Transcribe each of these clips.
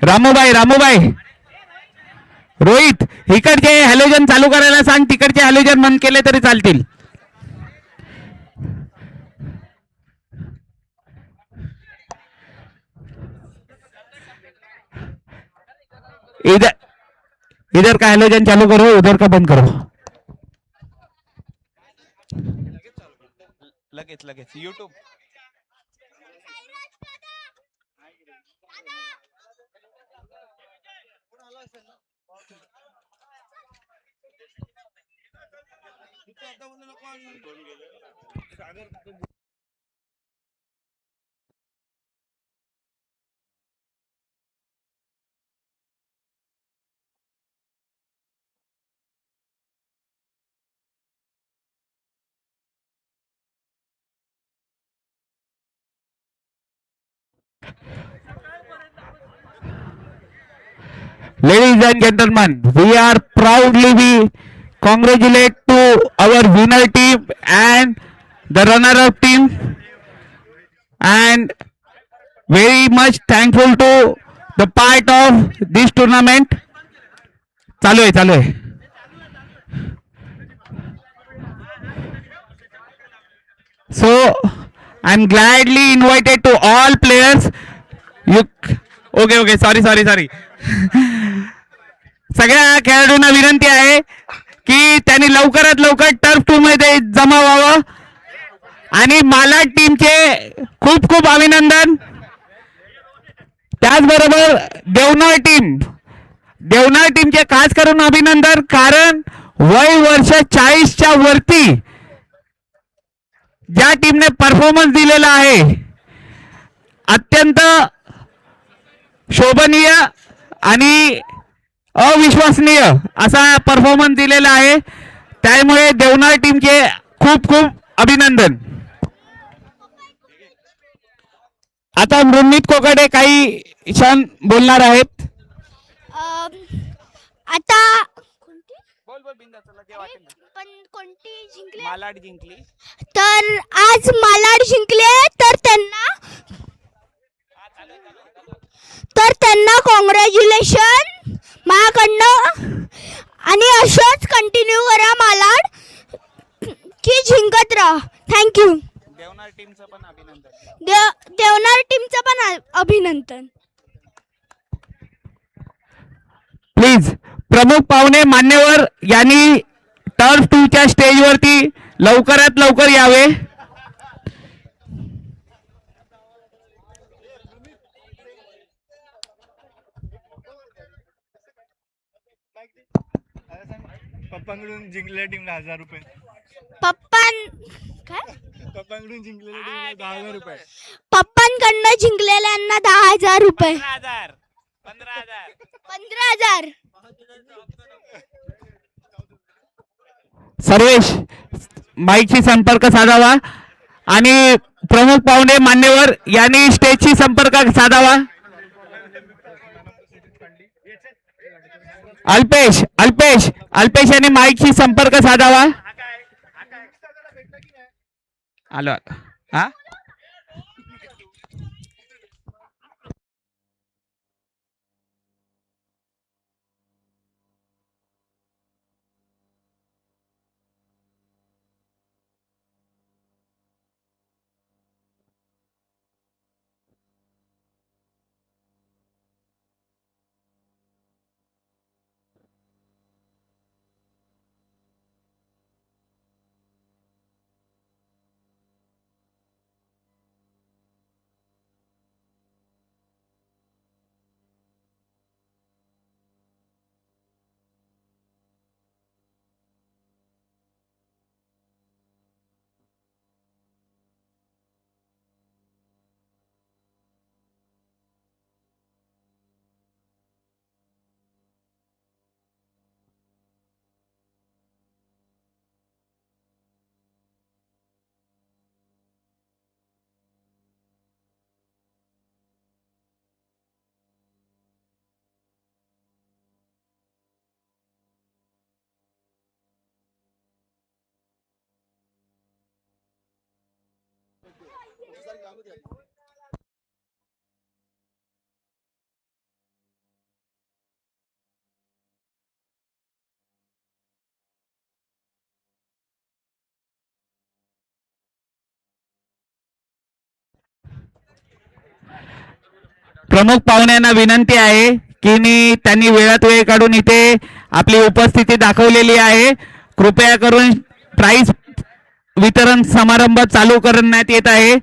रामूबाई रामूबाई रोहित इकडचे हॅलोजन चालू करायला सांग, तिकडचे हॅलोजन बंद केले तरी चालतील. इधर इधर का हॅलोजन चालू करो, उधर का बंद करो. लगेच लगेच YouTube. Ladies and gentlemen, we are proudly we congratulate to our winner team and the runner-up team, and very much thankful to the part of this tournament. चालू आहे चालू आहे. So I'm gladly invited to all players. You okay, sorry. सगळ्या खेळाडूंना विनंती आहे की त्यांनी लवकरात लवकर टर्फ 2 मध्ये जमा व्हावं. आणि मालाड टीमचे खूप खूप अभिनंदन. त्याचबरोबर देवनार टीमचे खास करून अभिनंदन, कारण वय वर्ष 40च्या वरती ज्या टीमने परफॉर्मन्स दिलेला आहे, अत्यंत शोभनीय आणि अविश्वसनीय असा परफॉर्मन्स दिलेला आहे. त्यामुळे देवनार टीमचे खूप खूप अभिनंदन. आता मृण्मित कोकडे काही क्षण बोलणार आहेत. आता बोल बोल बिंदा, चला जे वाटेल ना. पण कोणती जिंकले मालाड जिंकली. तर आज मालाड जिंकले, तर त्यांना कॉंग्रॅच्युलेशन माझ्याकडनं. आणि असंच कंटिन्यू करा मालाड की जिंकत राहा. थँक्यू. देवनार टीमचं पण अभिनंदन. देवनार टीमचं पण अभिनंदन. प्लीज प्रमुख पाहुणे मान्यवर यांनी टर्फ 2च्या स्टेजवरती लवकरात लवकर यावे. पप्पांकडून जिंकलेल्या टीमला 1000 रुपये. पप्पांकडून जिंकलेल्या टीमला 10,000 रुपये. पप्पांकडनं जिंकलेल्यांना 10,000 रुपये. 15,000. सर्वेश माईकशी संपर्क साधावा आणि प्रमुख पाहुणे मान्यवर यांनी स्टेजशी संपर्क साधावा. अल्पेश यांनी माईकशी संपर्क साधावा. आलो हा. प्रमुख पाहुण्यांना विनंती आहे की त्यांनी वेळात वेळ काढून इथे आपली उपस्थिती दाखवलेली आहे. कृपया करून प्राइज वितरण समारंभ चालू करण्यात येत आहे.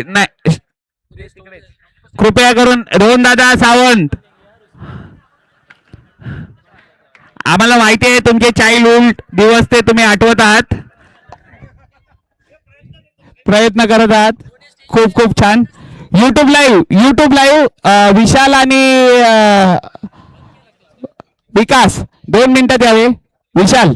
नाही, कृपया करून रोहन दादा सावंत, आम्हाला माहिती आहे तुमचे चाइल्डहुड दिवस ते तुम्ही आठवत आहात, प्रयत्न करत आहात. खूप खूप छान. युट्यूब लाईव्ह विशाल आणि विकास 2 मिनिटं द्यावे. विशाल,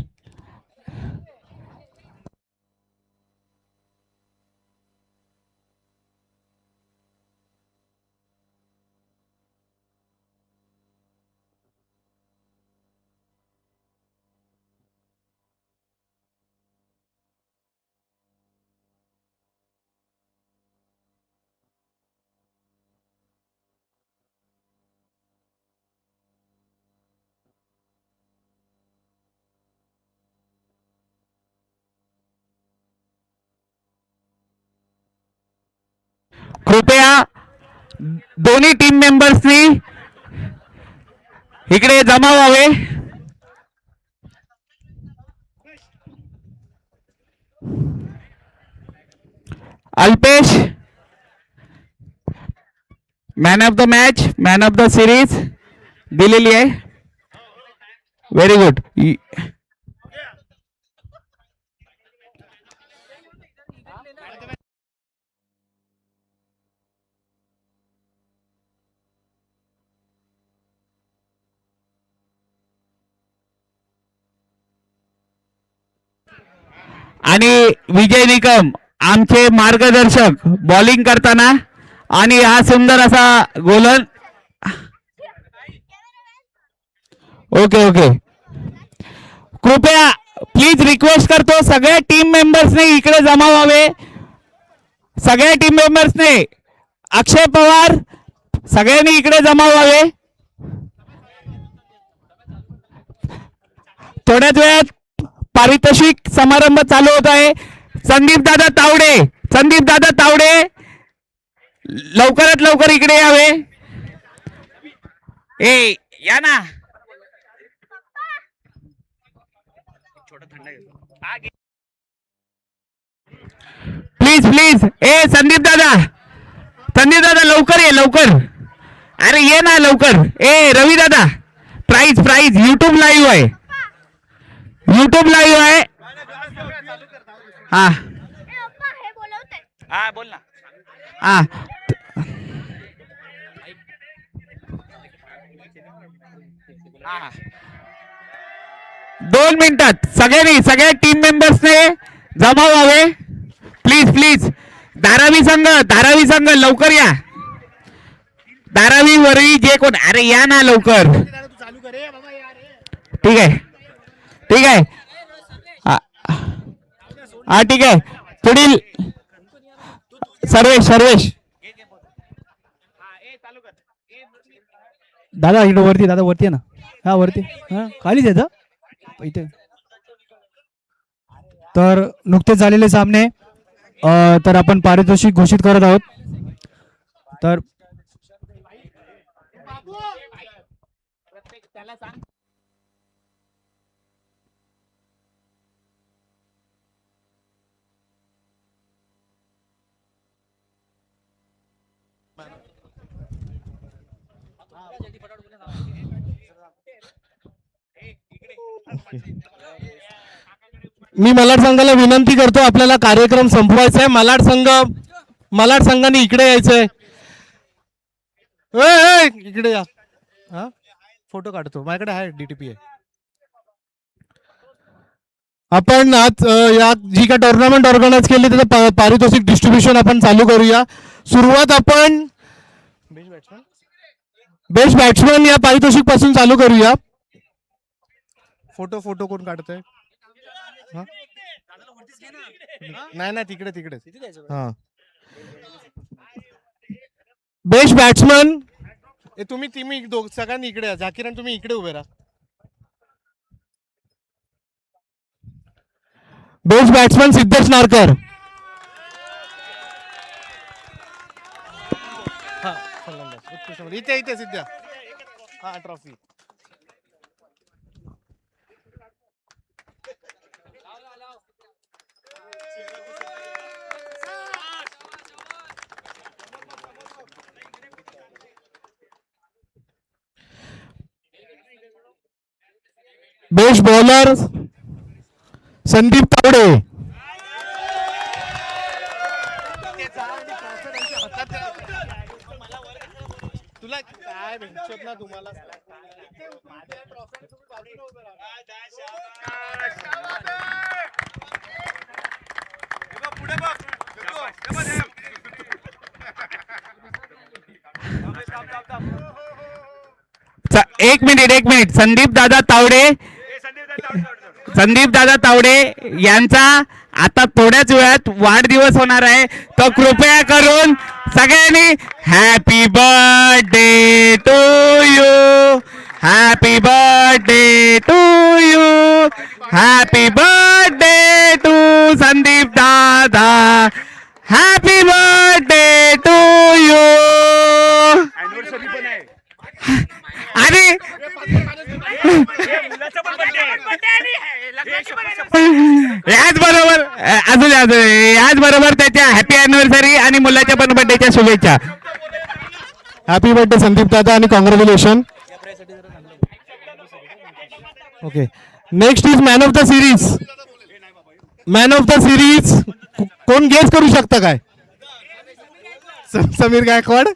कृपया दोन्ही टीम मेंबर्सनी इकडे जमा व्हावे. Alpesh, man of the match, man of the series दिलेली आहे. Very good. आणि विजय निकम आमचे मार्गदर्शक बॉलिंग करताना आणि हा सुंदर असा गोलन. Okay okay. कृपया प्लीज रिक्वेस्ट करतो सगळ्या टीम मेंबर्सने इकडे जमा व्हावे. सगळ्या टीम मेंबर्सने, अक्षय पवार, सगळ्यांनी इकडे जमा व्हावे. थोड्याच वेळात पारितोषिक समारंभ चालू होत आहे. संदीप दादा तावडे लवकरात लवकर इकडे यावे. ए या ना. प्लीज ए संदीप दादा लवकर ये, लवकर. अरे ये ना लवकर. ए रवी दादा, प्राइज युट्यूब लाईव्ह आहे. हा हा बोल ना. हा 2 मिनिटात सगळ्या टीम मेंबर्सने जमा व्हावे. प्लीज धारावी संघ लवकर या. धारावी वरवी जे कोण, अरे या ना लवकर. ठीक आहे हा ठीक आहे. पुढील सर्वेश दादा इकडे वरती, दादा वरती आहे ना. हा वरती, हा खालीच येतं इथे. तर नुकतेच झालेले सामने तर आपण पारितोषिक घोषित करत आहोत. तर मी मलाड संघाला विनंती करतो, आपल्याला कार्यक्रम संपवायचा आहे. मलाड संघाने इकडे यायचंय. इकडे या. हा फोटो काढतो, माझ्याकडे आहे DTP आहे. आपण आज या जी काय टुर्नामेंट ऑर्गनाइज केली त्याचं पारितोषिक डिस्ट्रीब्युशन आपण चालू करूया. सुरुवात आपण बेस्ट बॅट्समन या पारितोषिक पासून चालू करूया. फोटो कोण काढतोय? नाही तिकडे. हा बेस्ट बॅट्समन तुम्ही सगळ्यांनी इकडे या. झाकीर तुम्ही इकडे उभे राहा. Best batsman Siddhesh Narkar. उत्कृष्ट इथे इथे सिद्ध्या हा trophy best bowler Sandeep Tawde. तुला काय भेटत ना तुम्हाला एक मिनिट संदीप दादा तावडे यांचा आता थोड्याच वेळात वाढदिवस होणार आहे. तर कृपया करून सगळ्यांनी happy birthday to you, happy birthday to you, happy birthday to Sandeep दादा, हॅपी बर्थडे टू यू. आणि याच बरोबर त्याच्या हॅपी अॅनिव्हर्सरी आणि मुलाच्या पण बर्थडेच्या शुभेच्छा. हॅपी बर्थडे संदीप दादा आणि congratulation. Okay next is man of the series. Man of the series कोण गेस करू शकता काय? Sameer Gaikwad.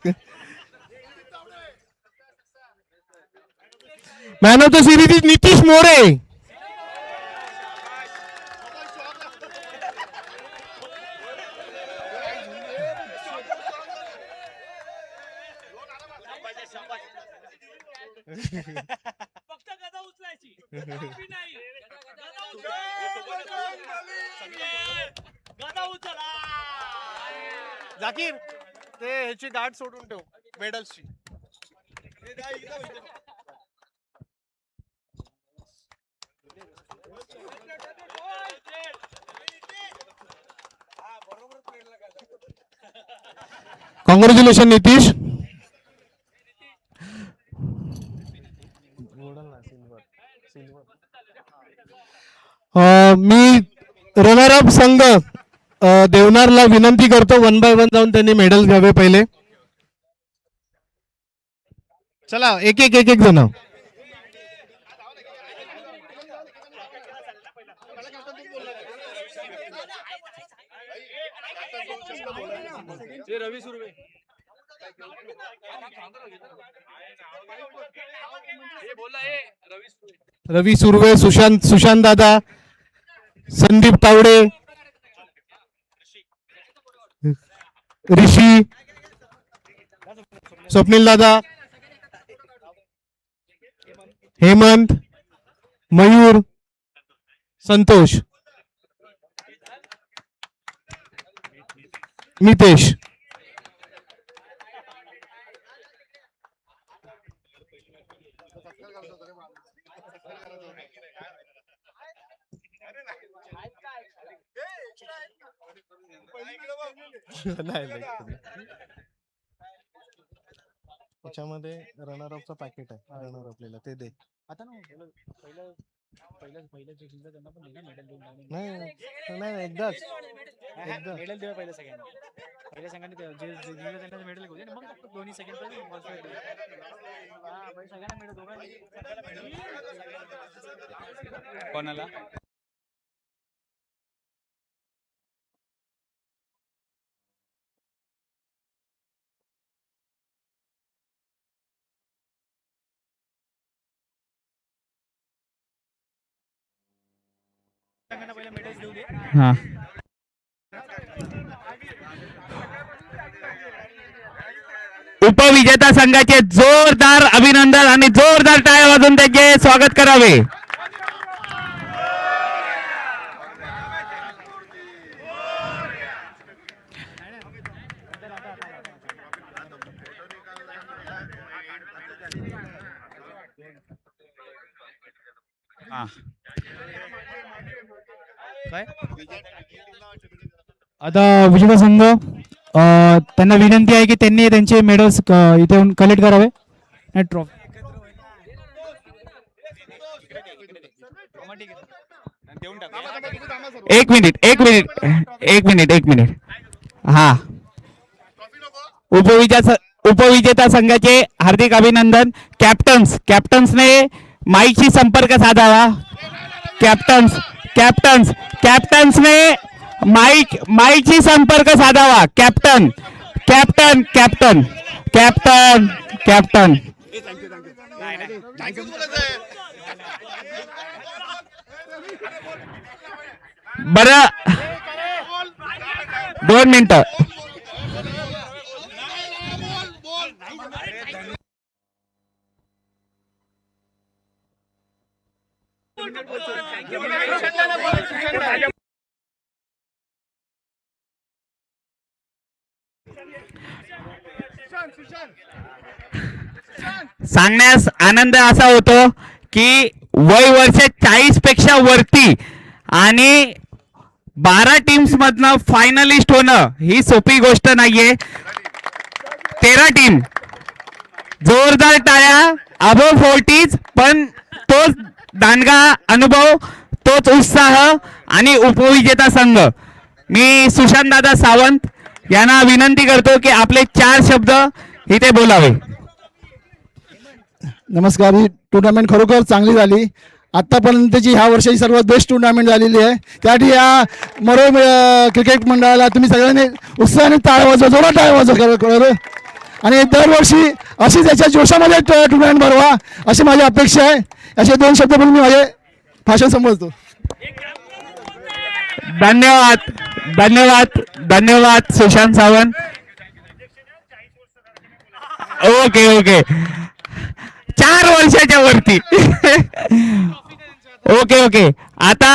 Man of the series is Nitish More. Zakir ते ह्याची गाठ सोडून ठेव मेडल्सची. कॉंग्रॅच्युलेशन नितीश. मी रनर अप संघ देवनारला विनंती करतो 1 बाय 1 जाऊन त्यांनी मेडल घ्यावे पहिले. चला एक एक एक एक जण. रवी सुर्वे, सुशांत दादा, संदीप तावडे, ऋषी, स्वप्नील दादा, हेमंत, मयूर, संतोष, मितेश. त्याच्यामध्ये रनर अपचं पॅकेट आहे. रनर अपलेला ते दे आता ना. नाही एकदाच मेडल द्या पहिल्या सगळ्यांना. पहिल्या संघाने जे त्यांना मेडल घेऊ दे मग दोन्ही सेकंड सगळ्यांना मेडल कोणाला हा उपविजेता संघाचे जोरदार अभिनंदन आणि जोरदार टाळ्या वाजून त्याचे स्वागत करावे. आता विजेता संघ त्यांना विनंती आहे की त्यांनी त्यांचे मेडल्स इथे येऊन कलेक्ट करावे आणि ट्रॉफी. देऊन टाकू. एक मिनिट. हा, उपविजेता संघाचे हार्दिक अभिनंदन. कॅप्टन्सने माईकशी संपर्क साधावा. कॅप्टन्सने माईकशी संपर्क साधावा. कॅप्टन. बरं, 2 मिनिटं. सांगण्यास आनंद असा होतो की वय वर्ष 40 पेक्षा वरती आणि 12 टीम्स मधनं फायनलिस्ट होणं ही सोपी गोष्ट नाहीये. 13 टीम, जोरदार टाळ्या. अबोव 40s, पण तोच दांडगा अनुभव, तोच उत्साह आणि उपविजेता संघ. मी सुशांत दादा सावंत यांना विनंती करतो की आपले 4 शब्द इथे बोलावे. नमस्कार. ही टुर्नामेंट खरोखर चांगली झाली. आतापर्यंतची ह्या वर्षाची सर्वात बेस्ट टुर्नामेंट झालेली आहे. त्यासाठी या मरो क्रिकेट मंडळाला तुम्ही सगळ्यांनी उत्साहाने टाळ्या वाजवा, जोरात टाळ्या वाजवा करा आणि दरवर्षी अशीच याच्या जोशामध्ये टुर्नामेंट भरवा अशी माझी अपेक्षा आहे. असे 2 शब्द बोलून मी माझे भाषण संपवतो. धन्यवाद सुशांत सावंत. ओके 4 वर्षाच्या वरती. ओके. आता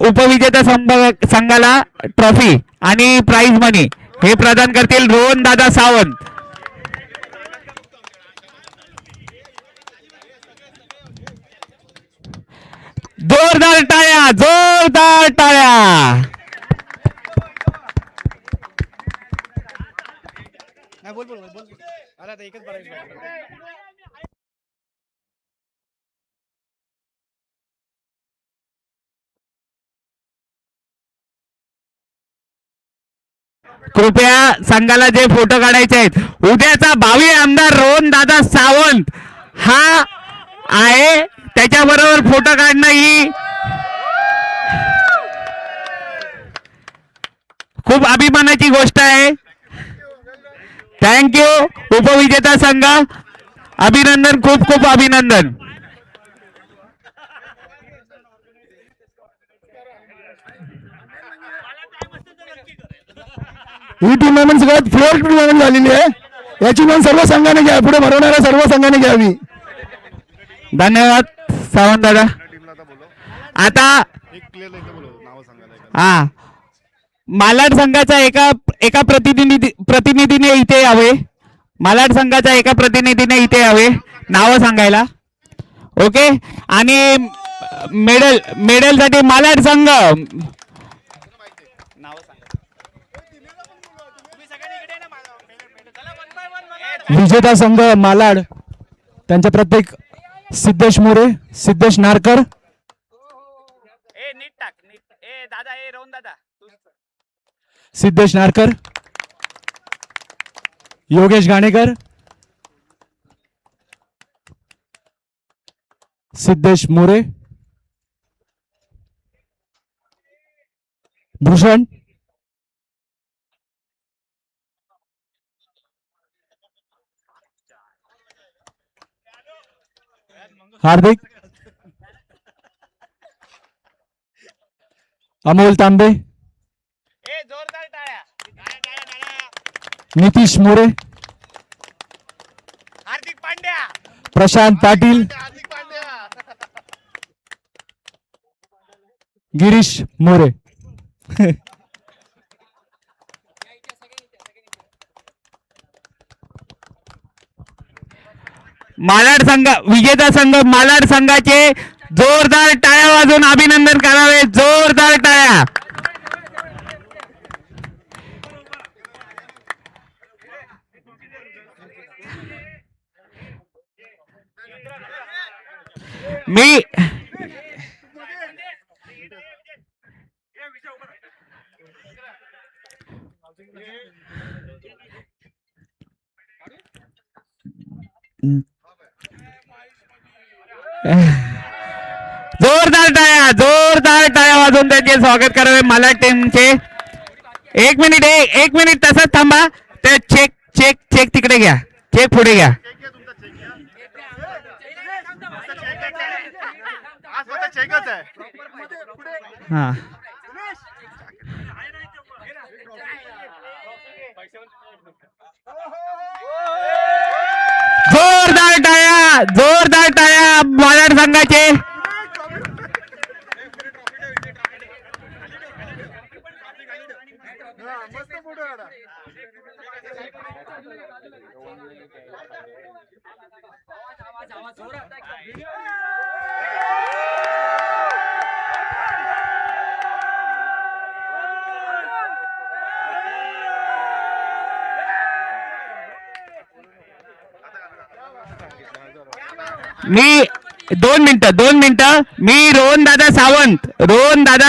उपविजेता संघाला ट्रॉफी आणि प्राइज मनी हे प्रदान करतील रोहन दादा सावंत. जोरदार टाळ्या. कृपया संघाला जे फोटो काढायचे आहेत, उद्याचा भावी आमदार रोहन दादा सावंत हा आहे, त्याच्याबरोबर फोटो काढणं ही खूप अभिमानाची गोष्ट आहे. थँक्यू उपविजेता संघ, अभिनंदन, खूप अभिनंदन. ही टुर्नामेंट सगळ्यात फेअर टुर्नामेंट झालेली आहे. याची नोंद सर्व संघाने घ्या, पुढे भरवणाऱ्या सर्व संघाने घ्यावी. धन्यवाद सावंत दादा. आता हा, मालाड संघाचा एका प्रतिनिधीने इथे यावे. मालाड संघाचा एका प्रतिनिधीने इथे यावे नावं सांगायला. ओके. आणि मेडल साठी मालाड संघ, विजेता संघ मालाड, त्यांच्या प्रत्येक सिद्धेश मोरे, सिद्धेश नारकर, सिद्धेश नारकर, योगेश गाणेकर, सिद्धेश मोरे, भूषण, हार्दिक, अमोल तांबे, नितीश मोरे, हार्दिक पांड्या, प्रशांत पाटील, गिरीश मोरे. मालाड संघ, विजेता संघ मालाड संघाचे जोरदार टाळ्या वाजवून अभिनंदन करावे. जोरदार टाळ्या. मी जोरदार टाळ्या वाजवून त्यांचे स्वागत करावे मला टीमचे. एक मिनिट तसंच थांबा. ते चेक चेक चेक तिकडे घ्या. चेक पुढे घ्या. हा जोरदार टाळ्या मालाड संघाचे. मी 2 मिनिटं मी रोहन दादा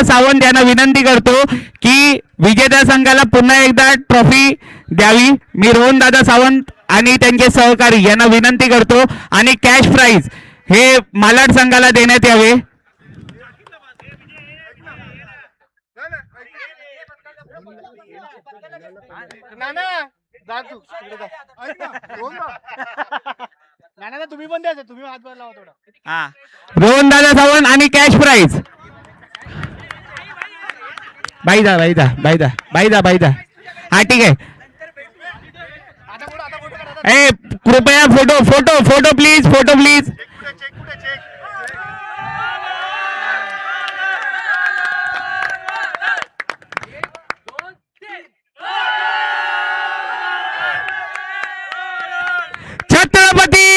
सावंत यांना विनंती करतो की विजेत्या संघाला पुन्हा एकदा ट्रॉफी द्यावी. मी रोहन दादा सावंत आणि त्यांचे सहकारी यांना विनंती करतो आणि कॅश प्राइज हे मालाड संघाला देण्यात यावे. तुम्ही पण द्यायचं, तुम्ही हातभार लावा थोडा. हा रोहन दादा सावंत आणि कॅश प्राइज. बाईदा हा ठीक आहे. ए कृपया फोटो प्लीज. छत्रपती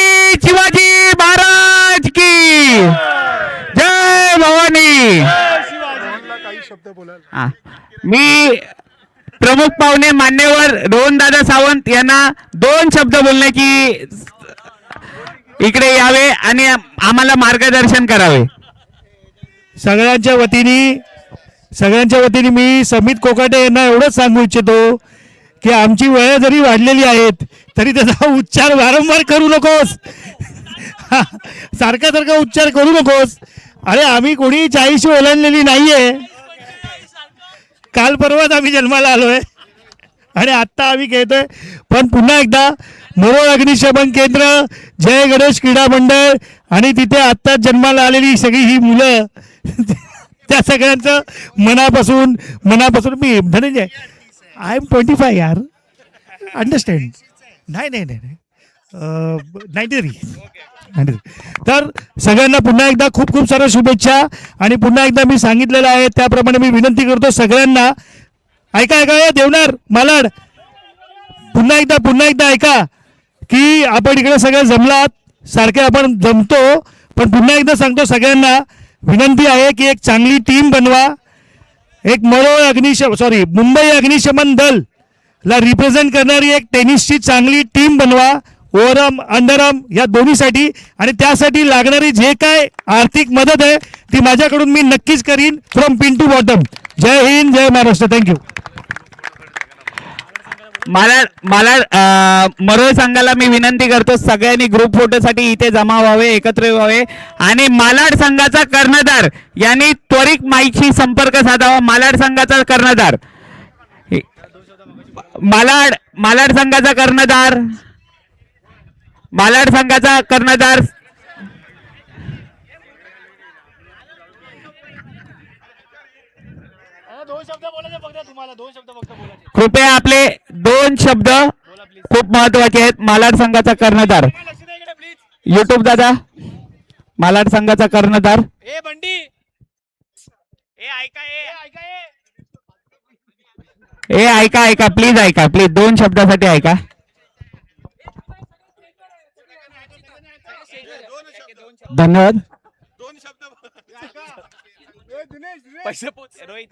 शिवाजी महाराज की जय भवानी. काही शब्द बोला. हा मी प्रमुख पाहुणे मान्यवर रोहन दादा सावंत यांना 2 शब्द बोलण्याची इकडे यावे आणि आम्हाला मार्गदर्शन करावे. सगळ्यांच्या वतीने मी समित कोकाटे यांना एवढंच सांगू इच्छितो की आमची वय जरी वाढलेली आहेत तरी त्याचा उच्चार वारंवार करू नकोस. सारखा उच्चार करू नकोस. अरे आम्ही कोणी 40 ओलांडलेली नाहीये. काल परवाच आम्ही जन्माला आलोय आणि आत्ता आम्ही खेळतोय. पण पुन्हा एकदा मोरोळ अग्निशमन केंद्र, जय गणेश क्रीडा मंडळ आणि तिथे आत्ताच जन्माला आलेली सगळी ही मुलं त्या सगळ्यांचं मनापासून मी धनंजय आय एम 25 यार अंडरस्टँड. नाही 93. तर सगळ्यांना पुन्हा एकदा खूप साऱ्या शुभेच्छा. आणि पुन्हा एकदा मी सांगितलेलं आहे त्याप्रमाणे मी विनंती करतो सगळ्यांना, ऐका देवनार मालाड, पुन्हा एकदा ऐका की आपण इकडे सगळे जमलात, सारखे आपण जमतो. पण पुन्हा एकदा सांगतो सगळ्यांना विनंती आहे की एक चांगली टीम बनवा. एक मुंबई अग्निशमन दल ला रिप्रेझेंट करणारी एक टेनिसची चांगली टीम बनवा. ओव्हरआर्म अंडरआर्म या दोन्हीसाठी. आणि त्यासाठी लागणारी जे काय आर्थिक मदत आहे ती माझ्याकडून मी नक्कीच करीन फ्रॉम पिन टू बॉटम. जय हिंद, जय महाराष्ट्र. थँक्यू. मरोळ संघाला मी विनंती करतो सगळ्यांनी ग्रुप फोटोसाठी इथे जमा व्हावे, एकत्र व्हावे. आणि मालाड संघाचा कर्णधार यांनी त्वरित माईकशी संपर्क साधावा. मालाड संघाचा कर्णधार मालाड संघाचा कर्णधार 2 शब्द बोलायचे फक्त तुम्हाला. 2 शब्द फक्त बोलायचे. कृपया आपले 2 शब्द खूप महत्वाचे आहेत. मालाड संघाचा कर्णधार युट्यूब दादा, मालाड संघाचा कर्णधार. ए बंडी ए ऐका प्लीज 2 शब्दासाठी ऐका. धन्यवाद. 2 शब्द पैसे रोहित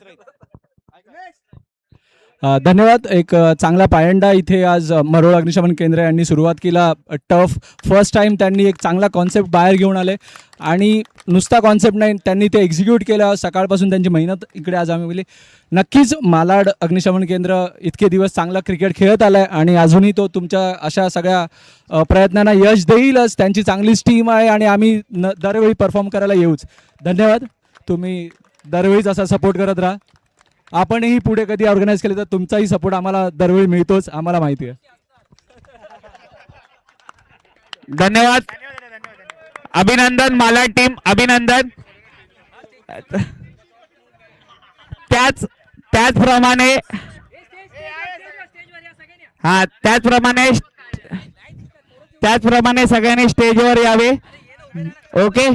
धन्यवाद. एक चांगला पायंडा इथे आज मरोळ अग्निशमन केंद्र यांनी सुरुवात केला. टफ फर्स्ट टाईम त्यांनी एक चांगला कॉन्सेप्ट बाहेर घेऊन आले आणि नुसता कॉन्सेप्ट नाही, त्यांनी ते एक्झिक्यूट केलं. सकाळपासून त्यांची मेहनत इकडे आज आम्ही मिळली. नक्कीच मालाड अग्निशमन केंद्र इतके दिवस चांगला क्रिकेट खेळत आलं आहे आणि अजूनही तो तुमच्या अशा सगळ्या प्रयत्नांना यश देईलच. त्यांची चांगलीच टीम आहे आणि आम्ही दरवेळी परफॉर्म करायला येऊच. धन्यवाद. तुम्ही दरवेळीच असा सपोर्ट करत राहा. आपणही पुढे कधी ऑर्गनाईज केले तर तुमचाही सपोर्ट आम्हाला दरवेळी मिळतोच, आम्हाला माहिती आहे. धन्यवाद. अभिनंदन मालाड टीम, अभिनंदन. त्याचप्रमाणे त्याचप्रमाणे सगळ्यांनी स्टेजवर यावे. ओके.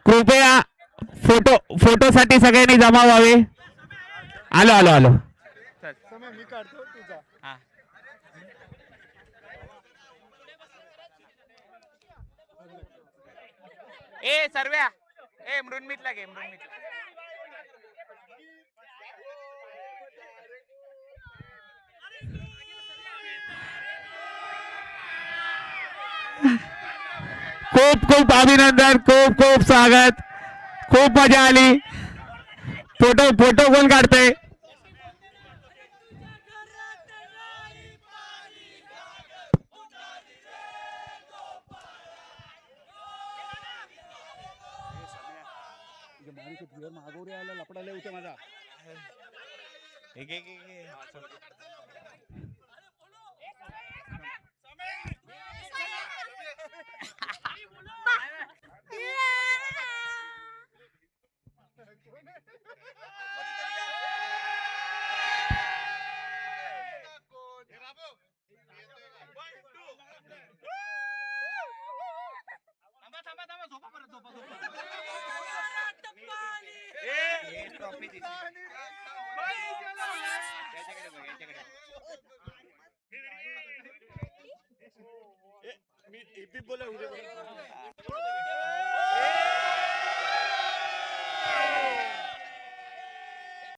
कृपया फोटोसाठी सगळ्यांनी जमा व्हावे. आलो आलो आलो. मी काढतो तुझा. ए सर्व्या, ए मृण्मितला घे, मृण्मितला. खूप खूप अभिनंदन, खूप खूप स्वागत. खूप मजा आली. फोटो कोण काढतंय? मी बोला